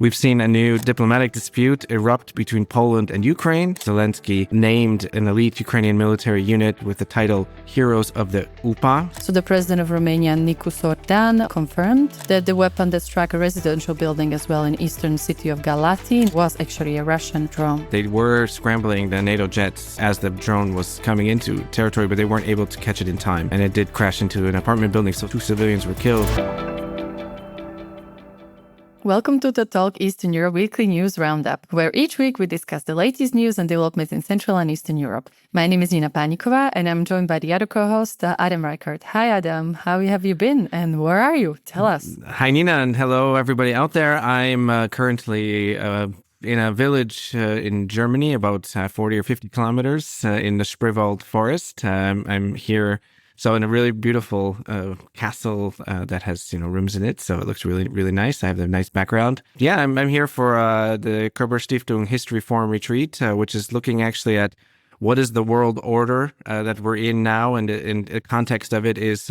We've seen a new diplomatic dispute erupt between Poland and Ukraine. Zelenskyy named an elite Ukrainian military unit with the title Heroes of the UPA. So the president of Romania, Nicu Sordan, confirmed that the weapon that struck a residential building as well in eastern city of Galati was actually a Russian drone. They were scrambling the NATO jets as the drone was coming into territory, but they weren't able to catch it in time. And it did crash into an apartment building, so 2 civilians were killed. Welcome to the Talk Eastern Europe Weekly News Roundup, where each week we discuss the latest news and developments in Central and Eastern Europe. My name is Nina Panikova, and I'm joined by the other co-host, Adam Reichert. Hi, Adam. How have you been, and where are you? Tell us. Hi, Nina, and hello, everybody out there. I'm currently in a village in Germany, about 40 or 50 kilometers in the Spreewald forest. I'm here. So in a really beautiful castle that has, rooms in it. So it looks really, really nice. I have a nice background. Yeah, I'm here for the Körber Stiftung History Forum Retreat, which is looking actually at what is the world order that we're in now. And in the context of it is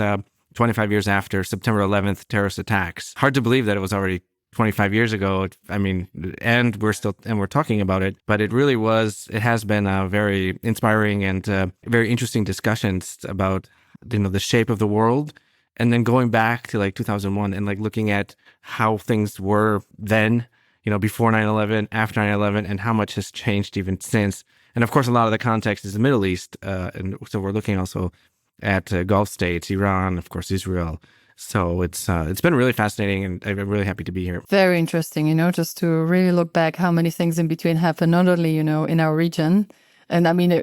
25 years after September 11th terrorist attacks. Hard to believe that it was already 25 years ago. I mean, and we're talking about it, but it has been a very inspiring and very interesting discussions about the shape of the world, and then going back to 2001 and looking at how things were then, before 9/11, after 9/11, and how much has changed even since. And of course, a lot of the context is the Middle East, and so we're looking also at Gulf states, Iran, of course, Israel. So it's been really fascinating, and I'm really happy to be here. Very interesting, just to really look back how many things in between happened, not only, in our region. And I mean,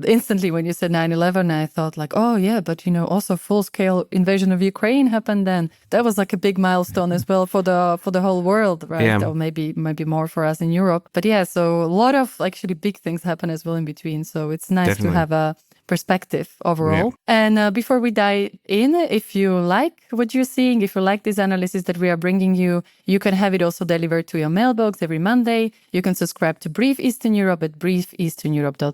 instantly when you said 9/11, I thought oh yeah, but also full-scale invasion of Ukraine happened then. That was a big milestone as well for the whole world, right? Yeah. Or maybe more for us in Europe. But yeah, so a lot of actually big things happen as well in between. So it's nice Definitely. to have a perspective overall. Yeah. And before we dive in, if you like what you're seeing, if you like this analysis that we are bringing you, you can have it also delivered to your mailbox every Monday. You can subscribe to Brief Eastern Europe at briefeasterneurope.eu.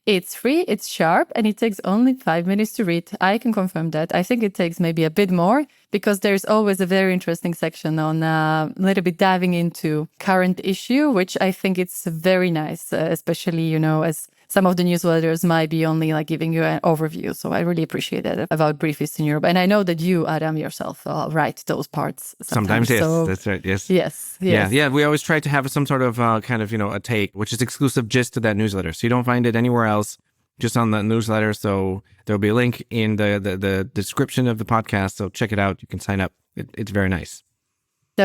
It's free, it's sharp, and it takes only 5 minutes to read. I can confirm that. I think it takes maybe a bit more, because there's always a very interesting section on a little bit diving into current issue, which I think it's very nice, especially, as some of the newsletters might be only giving you an overview. So I really appreciate that about Brief Eastern Europe. And I know that you, Adam, yourself write those parts sometimes. Yes, so, that's right, yes. Yes. Yeah, we always try to have some sort of a take, which is exclusive just to that newsletter. So you don't find it anywhere else, just on the newsletter. So there'll be a link in the description of the podcast. So check it out. You can sign up. It's very nice.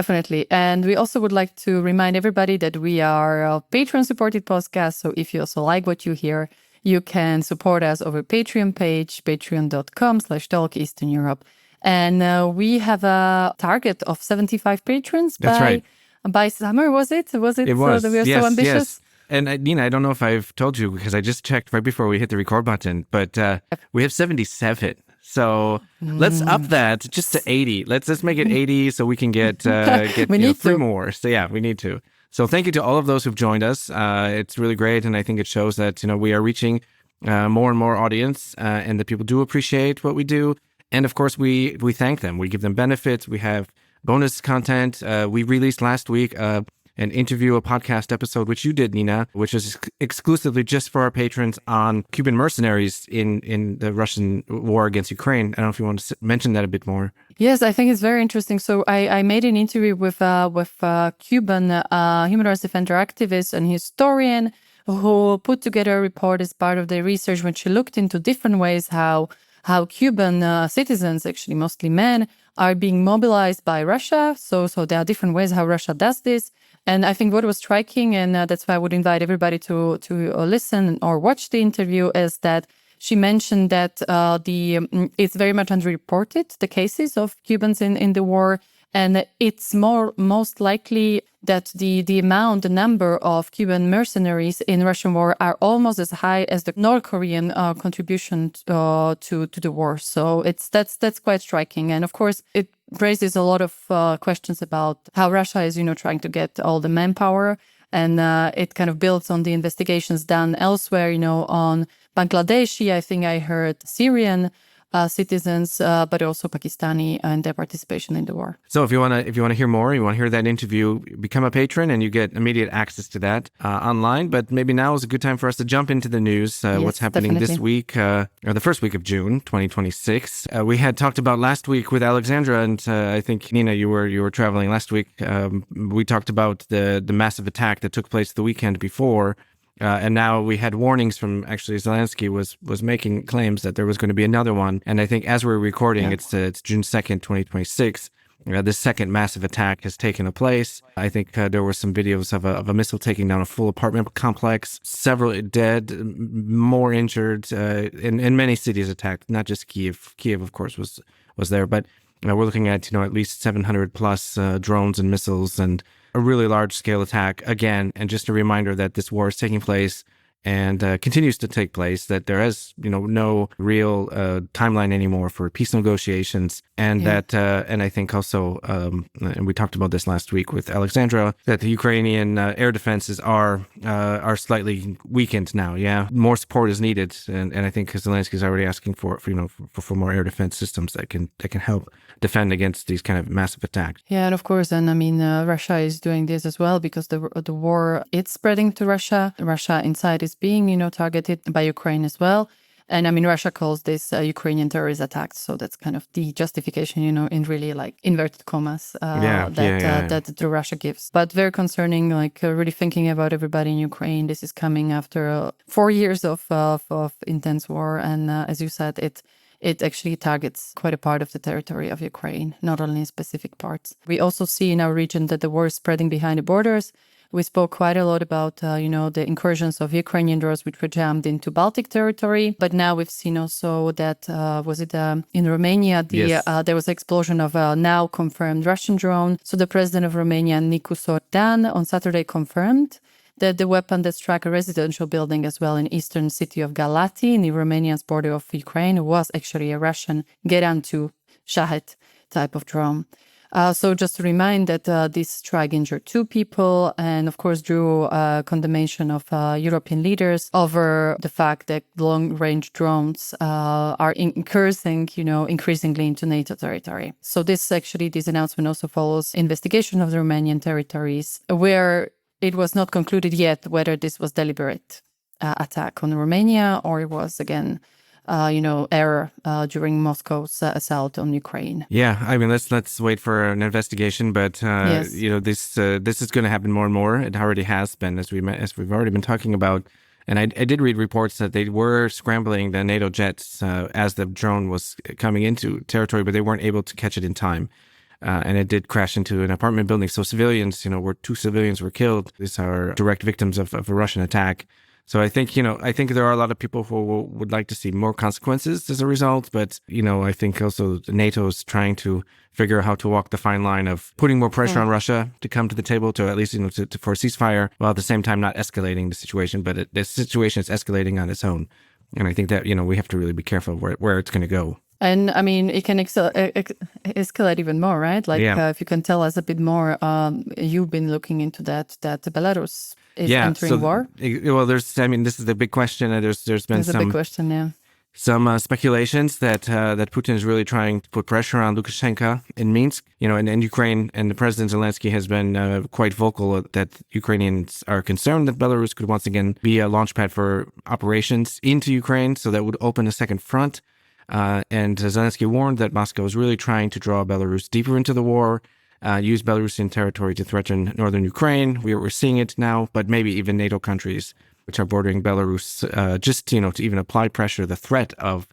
Definitely. And we also would like to remind everybody that we are a Patreon-supported podcast. So if you also like what you hear, you can support us over Patreon page, patreon.com/Talk Eastern Europe. And we have a target of 75 patrons by summer, was it? It was. So that we are so ambitious? Yes. And Nina, I don't know if I've told you, because I just checked right before we hit the record button, but we have 77. So let's up that just to 80. Let's make it 80 so we can get 3 more. So yeah, we need to. So thank you to all of those who've joined us. It's really great, and I think it shows that we are reaching more and more audience, and that people do appreciate what we do. And of course, we thank them. We give them benefits. We have bonus content. We released last week an interview, a podcast episode, which you did, Nina, which is exclusively just for our patrons on Cuban mercenaries in the Russian war against Ukraine. I don't know if you want to mention that a bit more. Yes, I think it's very interesting. So I made an interview with Cuban human rights defender activist and historian who put together a report as part of their research when she looked into different ways how Cuban citizens, actually mostly men, are being mobilized by Russia. So there are different ways how Russia does this. And I think what was striking, and that's why I would invite everybody to listen or watch the interview, is that she mentioned that it's very much underreported, the cases of Cubans in the war. And it's most likely that the number of Cuban mercenaries in Russian war are almost as high as the North Korean contribution to the war. So that's quite striking. And of course, it raises a lot of questions about how Russia is, trying to get all the manpower. And it kind of builds on the investigations done elsewhere, on Bangladeshi, I think I heard Syrian citizens, but also Pakistani and their participation in the war. So if you want to hear more, you want to hear that interview, become a patron and you get immediate access to that online. But maybe now is a good time for us to jump into the news. What's happening this week, or the first week of June, 2026. We had talked about last week with Alexandra, and I think Nina, you were traveling last week. We talked about the massive attack that took place the weekend before. And now we had warnings from actually Zelenskyy was making claims that there was going to be another one. And I think as we're recording, it's June 2nd, 2026. The second massive attack has taken place. I think there were some videos of a missile taking down a full apartment complex, several dead, more injured, in many cities attacked, not just Kyiv. Kyiv, of course, was there. But we're looking at, at least 700 plus drones and missiles and a really large-scale attack again, and just a reminder that this war is taking place and continues to take place, that there is, no real timeline anymore for peace negotiations, and that, and I think also, and we talked about this last week with Alexandra, that the Ukrainian air defenses are slightly weakened now. Yeah, more support is needed, and I think Zelenskyy is already asking for more air defense systems that can help defend against these kind of massive attacks. Yeah, and of course, and I mean, Russia is doing this as well because the war, it's spreading to Russia. Russia inside is being, targeted by Ukraine as well. And I mean, Russia calls this Ukrainian terrorist attacks. So that's kind of the justification, in really like inverted commas that Russia gives. But very concerning, like really thinking about everybody in Ukraine. This is coming after 4 years of intense war. And as you said, it actually targets quite a part of the territory of Ukraine, not only specific parts. We also see in our region that the war is spreading behind the borders. We spoke quite a lot about, the incursions of Ukrainian drones which were jammed into Baltic territory. But now we've seen also that, in Romania, there was an explosion of a now confirmed Russian drone. So the president of Romania, Nicu Sordan, on Saturday confirmed that the weapon that struck a residential building as well in eastern city of Galati, in the Romanian's border of Ukraine, was actually a Russian Geran-2 Shahed type of drone. So just to remind that this strike injured 2 people and, of course, drew condemnation of European leaders over the fact that long-range drones are increasingly into NATO territory. So this announcement also follows investigation of the Romanian territories where it was not concluded yet whether this was deliberate attack on Romania or it was, again, error during Moscow's assault on Ukraine. Yeah, I mean, let's wait for an investigation, but this is going to happen more and more. It already has been, as we've already been talking about. And I did read reports that they were scrambling the NATO jets as the drone was coming into territory, but they weren't able to catch it in time. And it did crash into an apartment building. So civilians, 2 civilians were killed. These are direct victims of a Russian attack. So I think there are a lot of people who would like to see more consequences as a result. But, I think also NATO is trying to figure out how to walk the fine line of putting more pressure on Russia to come to the table to at least, for a ceasefire, while at the same time not escalating the situation. But the situation is escalating on its own. And I think that, we have to really be careful where it's going to go. And I mean, it can escalate even more, right? Like, if you can tell us a bit more, you've been looking into that Belarus is entering war. Well, this is the big question. There's been a big question, some speculations that Putin is really trying to put pressure on Lukashenka in Minsk, and Ukraine, and President Zelenskyy has been quite vocal that Ukrainians are concerned that Belarus could once again be a launchpad for operations into Ukraine, so that would open a second front. And Zelenskyy warned that Moscow is really trying to draw Belarus deeper into the war, use Belarusian territory to threaten northern Ukraine. We're seeing it now, but maybe even NATO countries which are bordering Belarus, just to even apply pressure. The threat of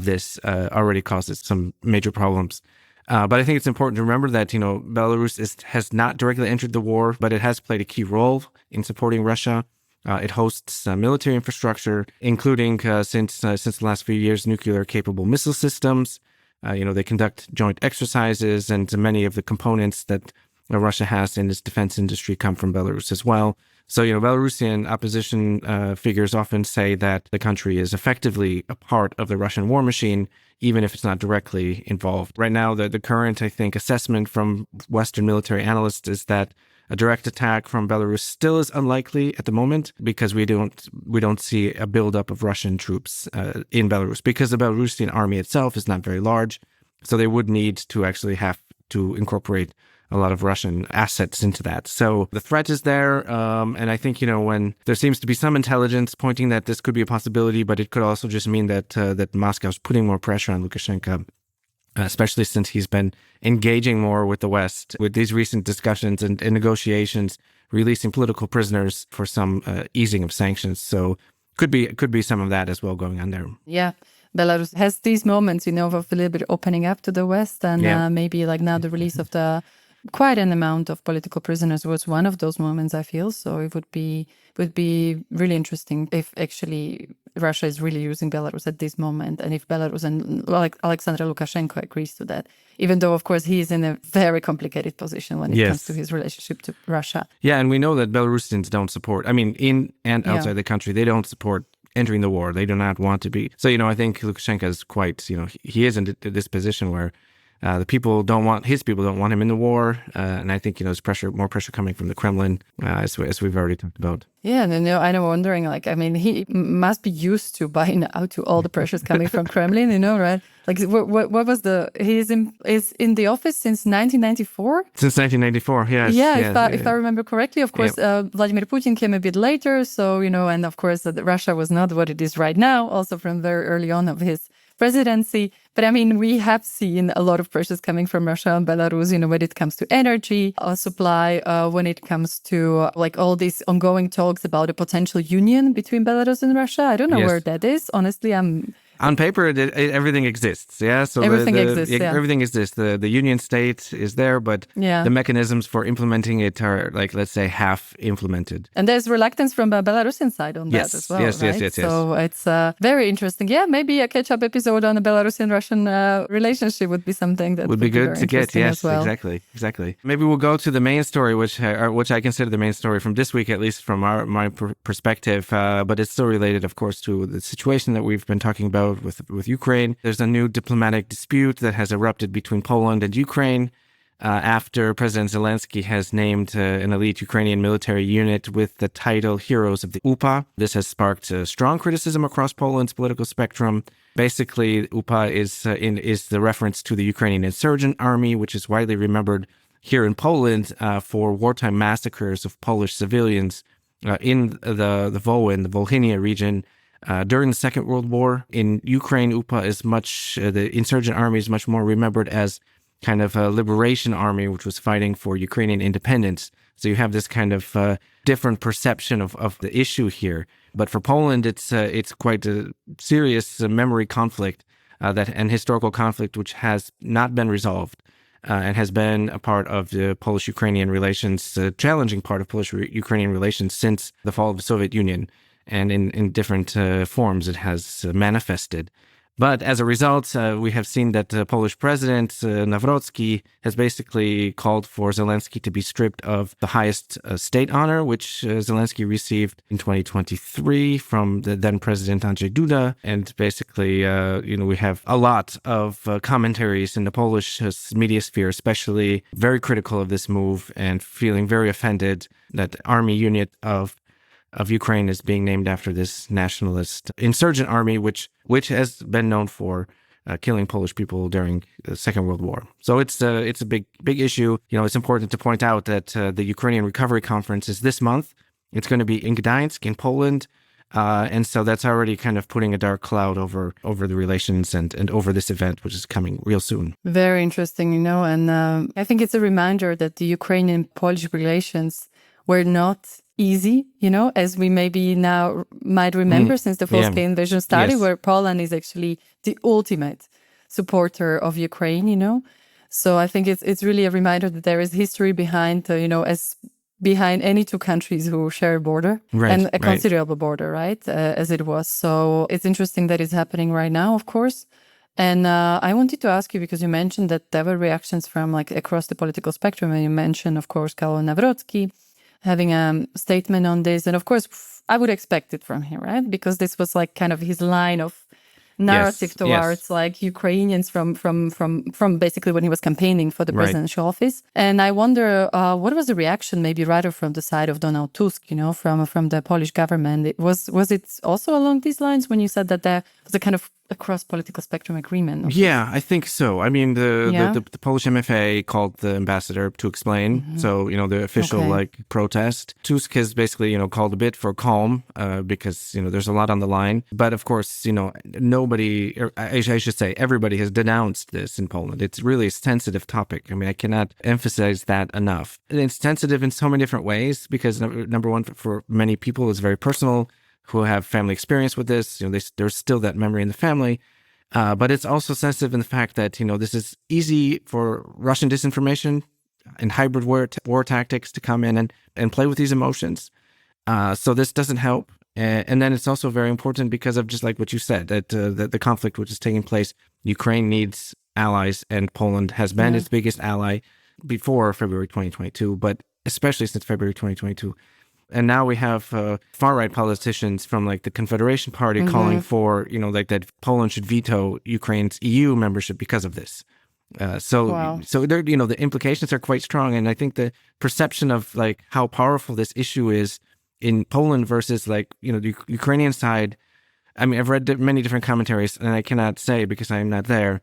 this already causes some major problems. But I think it's important to remember that Belarus has not directly entered the war, but it has played a key role in supporting Russia. It hosts military infrastructure, including, since the last few years, nuclear-capable missile systems. They conduct joint exercises, and many of the components that Russia has in its defense industry come from Belarus as well. So, Belarusian opposition figures often say that the country is effectively a part of the Russian war machine, even if it's not directly involved. Right now, the current, I think, assessment from Western military analysts is that a direct attack from Belarus still is unlikely at the moment because we don't see a buildup of Russian troops in Belarus because the Belarusian army itself is not very large. So they would need to actually have to incorporate a lot of Russian assets into that. So the threat is there. And I think, when there seems to be some intelligence pointing that this could be a possibility, but it could also just mean that Moscow's putting more pressure on Lukashenko, especially since he's been engaging more with the West with these recent discussions and negotiations, releasing political prisoners for some easing of sanctions. So could be some of that as well going on there. Yeah. Belarus has these moments, of a little bit opening up to the West, and maybe like now the release of quite an amount of political prisoners was one of those moments, I feel. So it would be really interesting if actually Russia is really using Belarus at this moment, and if Belarus and Alyaksandr Lukashenko agrees to that, even though, of course, he is in a very complicated position when it comes to his relationship to Russia. Yeah, and we know that Belarusians don't support, in and outside the country, they don't support entering the war. They do not want to be. So, I think Lukashenko is quite, he is in this position where his people don't want him in the war. And I think, there's more pressure coming from the Kremlin, as we've already talked about. Yeah, and I'm wondering, he must be used to buying out to all the pressures coming from Kremlin, right? Like, what was he is in the office since 1994? Since 1994, yes. Yeah, if I remember correctly. Of course, Vladimir Putin came a bit later. So, and of course, Russia was not what it is right now, also from very early on of his presidency. But we have seen a lot of pressures coming from Russia and Belarus, when it comes to energy supply, when it comes to all these ongoing talks about a potential union between Belarus and Russia. I don't know where that is. Honestly, on paper, everything exists. Yeah, so everything exists. Everything exists. The union state is there, but the mechanisms for implementing it are, let's say, half implemented. And there's reluctance from the Belarusian side on that as well. Yes. So it's very interesting. Yeah, maybe a catch-up episode on the Belarusian-Russian relationship would be something that would be good to get. Yes, as well. Exactly. Maybe we'll go to the main story, which I consider the main story from this week, at least from my perspective. But it's still related, of course, to the situation that we've been talking about with Ukraine. There's a new diplomatic dispute that has erupted between Poland and Ukraine after President Zelenskyy has named an elite Ukrainian military unit with the title Heroes of the UPA. This has sparked strong criticism across Poland's political spectrum. Basically, UPA is the reference to the Ukrainian insurgent army, which is widely remembered here in Poland for wartime massacres of Polish civilians in the Volhynia region. During the Second World War. In Ukraine, UPA is the insurgent army is much more remembered as kind of a liberation army, which was fighting for Ukrainian independence. So you have this kind of different perception of the issue here. But for Poland, it's quite a serious memory conflict and historical conflict, which has not been resolved and has been a part of the Polish-Ukrainian relations, challenging part of Polish-Ukrainian relations since the fall of the Soviet Union. And in different forms it has manifested. But as a result, we have seen that Polish President Nawrocki has basically called for Zelenskyy to be stripped of the highest state honor, which Zelenskyy received in 2023 from the then President Andrzej Duda. And basically, we have a lot of commentaries in the Polish media sphere, especially very critical of this move and feeling very offended that the army unit of Ukraine is being named after this nationalist insurgent army, which has been known for killing Polish people during the Second World War. So it's a big issue. It's important to point out that the Ukrainian Recovery Conference is this month. It's going to be in Gdańsk in Poland. And so that's already kind of putting a dark cloud over the relations and over this event, which is coming real soon. Very interesting, and I think it's a reminder that the Ukrainian-Polish relations were not easy, as we maybe now might remember since the full-scale invasion started, where Poland is actually the ultimate supporter of Ukraine, So I think it's really a reminder that there is history behind, as behind any two countries who share a border and a considerable border, right, as it was. So it's interesting that it's happening right now, of course. And I wanted to ask you, because you mentioned that there were reactions from across the political spectrum, and you mentioned, of course, Karol Nawrocki having a statement on this. And of course, I would expect it from him, right? Because this was kind of his line of narrative towards like Ukrainians from basically when he was campaigning for the presidential office. And I wonder what was the reaction, maybe rather from the side of Donald Tusk, from the Polish government. Was it also along these lines when you said that there was a kind of across political spectrum agreement? Yeah, I think so. I mean, the Polish MFA called the ambassador to explain. So, the official protest. Tusk has basically, called a bit for calm because, there's a lot on the line. But of course, nobody, or I should say, everybody has denounced this in Poland. It's really a sensitive topic. I mean, I cannot emphasize that enough. And it's sensitive in so many different ways because number one, for many people, it's very personal, who have family experience with this. There's still that memory in the family. But it's also sensitive in the fact that, this is easy for Russian disinformation and hybrid war tactics to come in and play with these emotions. So this doesn't help. And then it's also very important because of just like what you said, that the conflict which is taking place, Ukraine needs allies, and Poland has been its biggest ally before February 2022, but especially since February 2022. And now we have far-right politicians from like the Confederation Party calling for, that Poland should veto Ukraine's EU membership because of this. So there, the implications are quite strong. And I think the perception of like how powerful this issue is in Poland versus like, the Ukrainian side. I mean, I've read many different commentaries and I cannot say because I'm not there.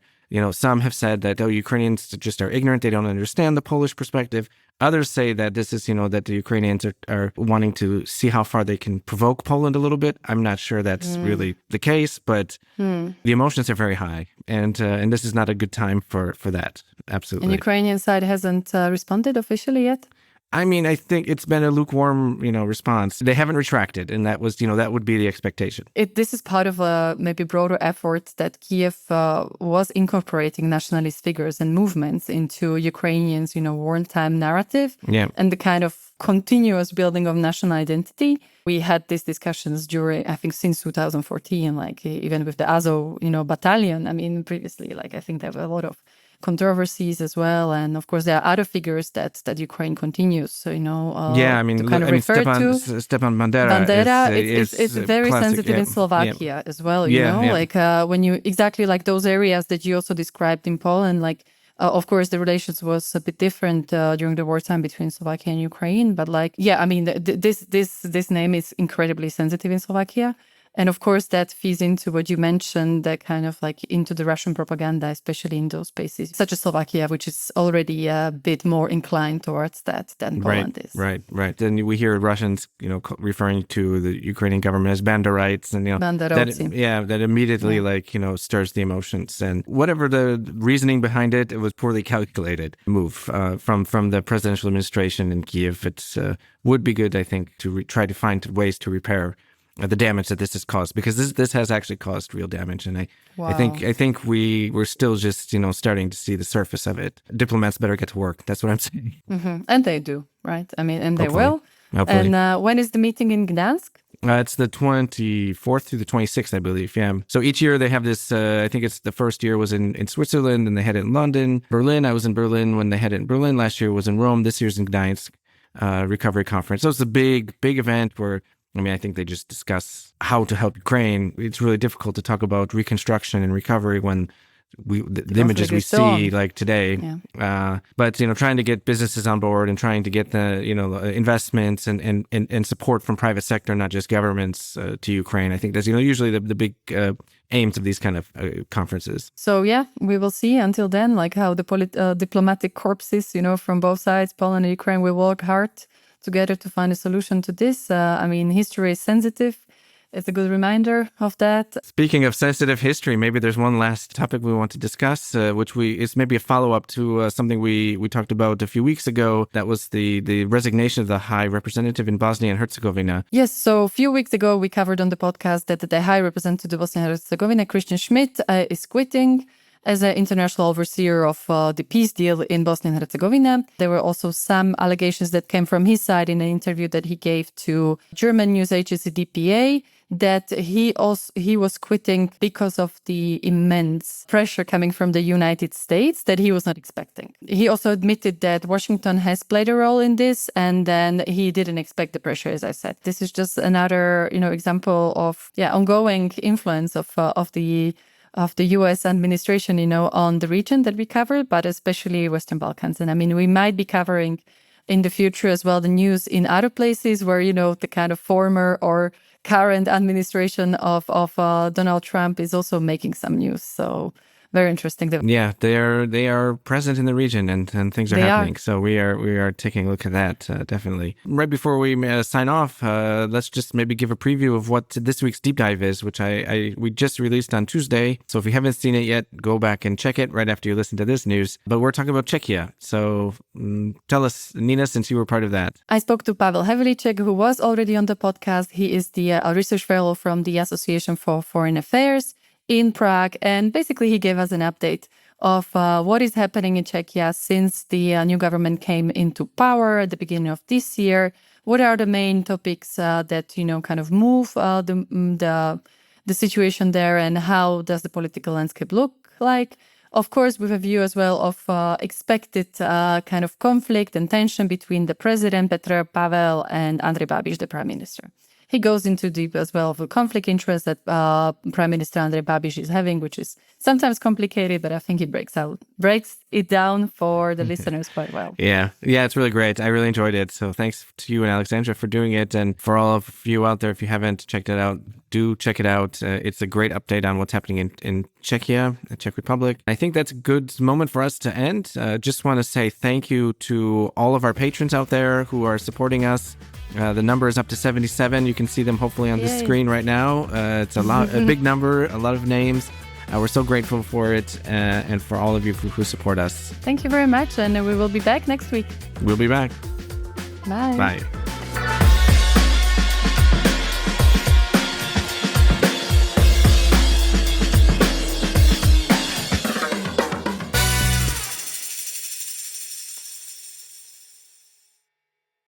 Some have said that, Ukrainians just are ignorant. They don't understand the Polish perspective. Others say that this is, that the Ukrainians are wanting to see how far they can provoke Poland a little bit. I'm not sure that's really the case, but the emotions are very high. And this is not a good time for that. Absolutely. And Ukrainian side hasn't responded officially yet? I mean, I think it's been a lukewarm, response. They haven't retracted, and that was, that would be the expectation. This is part of a maybe broader effort that Kyiv was incorporating nationalist figures and movements into Ukrainians, wartime narrative and the kind of continuous building of national identity. We had these discussions during, I think, since 2014, like even with the Azov, battalion. I mean, previously, like I think there were a lot of controversies as well, and of course there are other figures that Ukraine continues. So Stepan Bandera is very classic, sensitive in Slovakia as well. Like when you exactly like those areas that you also described in Poland, like. Of course, the relations was a bit different during the wartime between Slovakia and Ukraine. But this name is incredibly sensitive in Slovakia. And of course, that feeds into what you mentioned, that kind of like into the Russian propaganda, especially in those spaces, such as Slovakia, which is already a bit more inclined towards that than Poland is. Right. Then we hear Russians, referring to the Ukrainian government as banderites, and that immediately stirs the emotions. And whatever the reasoning behind it, it was poorly calculated move from the presidential administration in Kyiv. It would be good, I think, to try to find ways to repair the damage that this has caused, because this has actually caused real damage, and I think we're still just starting to see the surface of it. Diplomats better get to work. That's what I'm saying. And they do, right? I mean, and Hopefully. They will. Hopefully. And when is the meeting in Gdansk? It's the 24th through the 26th, I believe. Yeah. So each year they have this. I think it's the first year was in Switzerland, and they had it in London, Berlin. I was in Berlin when they had it in Berlin. Last year was in Rome. This year's in Gdansk. Recovery conference. So it's a big event where. I think they just discuss how to help Ukraine. It's really difficult to talk about reconstruction and recovery when the images we see like today. Yeah. But trying to get businesses on board and trying to get the investments and support from private sector, not just governments, to Ukraine. I think that's usually the big aims of these kind of conferences. So we will see until then, like how the diplomatic corpses, from both sides, Poland and Ukraine, will work hard together to find a solution to this. History is sensitive. It's a good reminder of that. Speaking of sensitive history, maybe there's one last topic we want to discuss, which is maybe a follow-up to something we talked about a few weeks ago. That was the resignation of the High Representative in Bosnia and Herzegovina. Yes, so a few weeks ago, we covered on the podcast that the High Representative of Bosnia and Herzegovina, Christian Schmidt, is quitting as an international overseer of the peace deal in Bosnia and Herzegovina. There were also some allegations that came from his side in an interview that he gave to German news agency DPA, that he was quitting because of the immense pressure coming from the United States that he was not expecting. He also admitted that Washington has played a role in this, and then he didn't expect the pressure, as I said. This is just another, example of ongoing influence of the the U.S. administration, on the region that we cover, but especially Western Balkans. And I mean, we might be covering in the future as well the news in other places where, the kind of former or current administration of Donald Trump is also making some news. So very interesting. Yeah, they are present in the region and things are happening. So we are taking a look at that, definitely. Right before we sign off, let's just maybe give a preview of what this week's deep dive is, which we just released on Tuesday. So if you haven't seen it yet, go back and check it right after you listen to this news. But we're talking about Czechia. So tell us, Nina, since you were part of that. I spoke to Pavel Havlicek, who was already on the podcast. He is the research fellow from the Association for Foreign Affairs in Prague, and basically he gave us an update of what is happening in Czechia since the new government came into power at the beginning of this year. What are the main topics that kind of move the situation there, and how does the political landscape look like? Of course, with a view as well of expected kind of conflict and tension between the president, Petr Pavel, and Andrej Babiš, the prime minister. He goes into deep as well of the conflict interest that Prime Minister Andrej Babiš is having, which is sometimes complicated, but I think he breaks it down for the listeners quite well. Yeah, it's really great. I really enjoyed it. So thanks to you and Alexandra for doing it. And for all of you out there, if you haven't checked it out, do check it out. It's a great update on what's happening in Czechia, the Czech Republic. I think that's a good moment for us to end. Just want to say thank you to all of our patrons out there who are supporting us. The number is up to 77. You can see them hopefully on the screen right now. It's a big number, a lot of names. We're so grateful for it and for all of you who support us. Thank you very much, and we will be back next week. We'll be back. Bye. Bye.